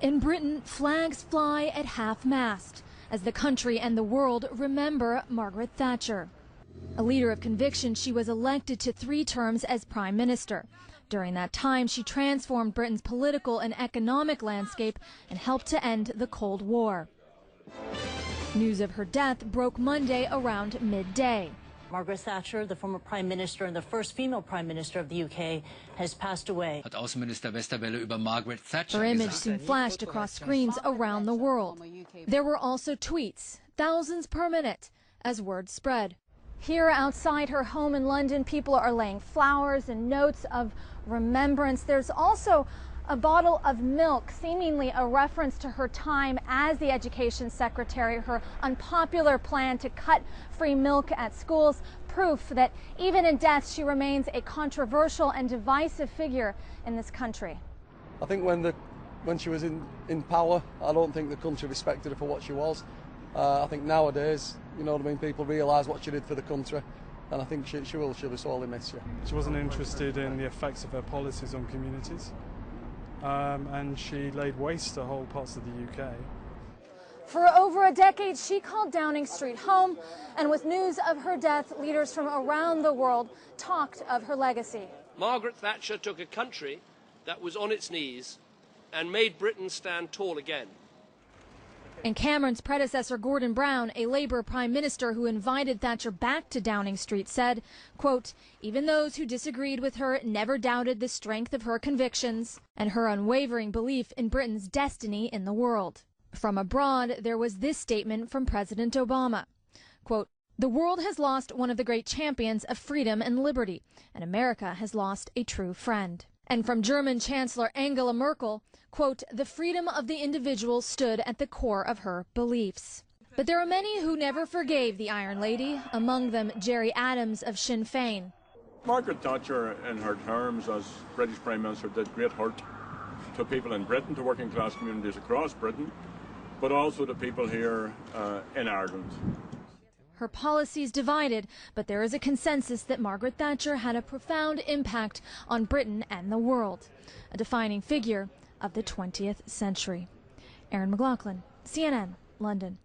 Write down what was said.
In Britain, flags fly at half-mast as the country and the world remember Margaret Thatcher. A leader of conviction, she was elected to 3 terms as Prime Minister. During that time, she transformed Britain's political and economic landscape and helped to end the Cold War. News of her death broke Monday around midday. Margaret Thatcher, the former Prime Minister and the first female Prime Minister of the UK, has passed away. Hat Außenminister Westerwelle über Margaret Thatcher Her image gesagt. soon flashed across screens around the world. There were also tweets, thousands per minute, as word spread. Here outside her home in London, people are laying flowers and notes of remembrance. There's also a bottle of milk, seemingly a reference to her time as the Education Secretary, her unpopular plan to cut free milk at schools, proof that even in death she remains a controversial and divisive figure in this country. I think when she was in power, I don't think the country respected her for what she was. I think nowadays, you know what I mean, people realise what she did for the country, and I think she'll be sorely missed. She wasn't interested in the effects of her policies on communities. And she laid waste to whole parts of the UK. For over a decade, she called Downing Street home, and with news of her death, leaders from around the world talked of her legacy. Margaret Thatcher took a country that was on its knees and made Britain stand tall again. And Cameron's predecessor, Gordon Brown, a Labour Prime Minister who invited Thatcher back to Downing Street, said, quote, even those who disagreed with her never doubted the strength of her convictions and her unwavering belief in Britain's destiny in the world. From abroad, there was this statement from President Obama, quote, the world has lost one of the great champions of freedom and liberty, and America has lost a true friend. And from German Chancellor Angela Merkel, quote, the freedom of the individual stood at the core of her beliefs. But there are many who never forgave the Iron Lady, among them Gerry Adams of Sinn Féin. Margaret Thatcher, in her terms as British Prime Minister, did great hurt to people in Britain, to working class communities across Britain, but also to people here in Ireland. Her policies divided, but there is a consensus that Margaret Thatcher had a profound impact on Britain and the world, a defining figure of the 20th century. Erin McLaughlin, CNN, London.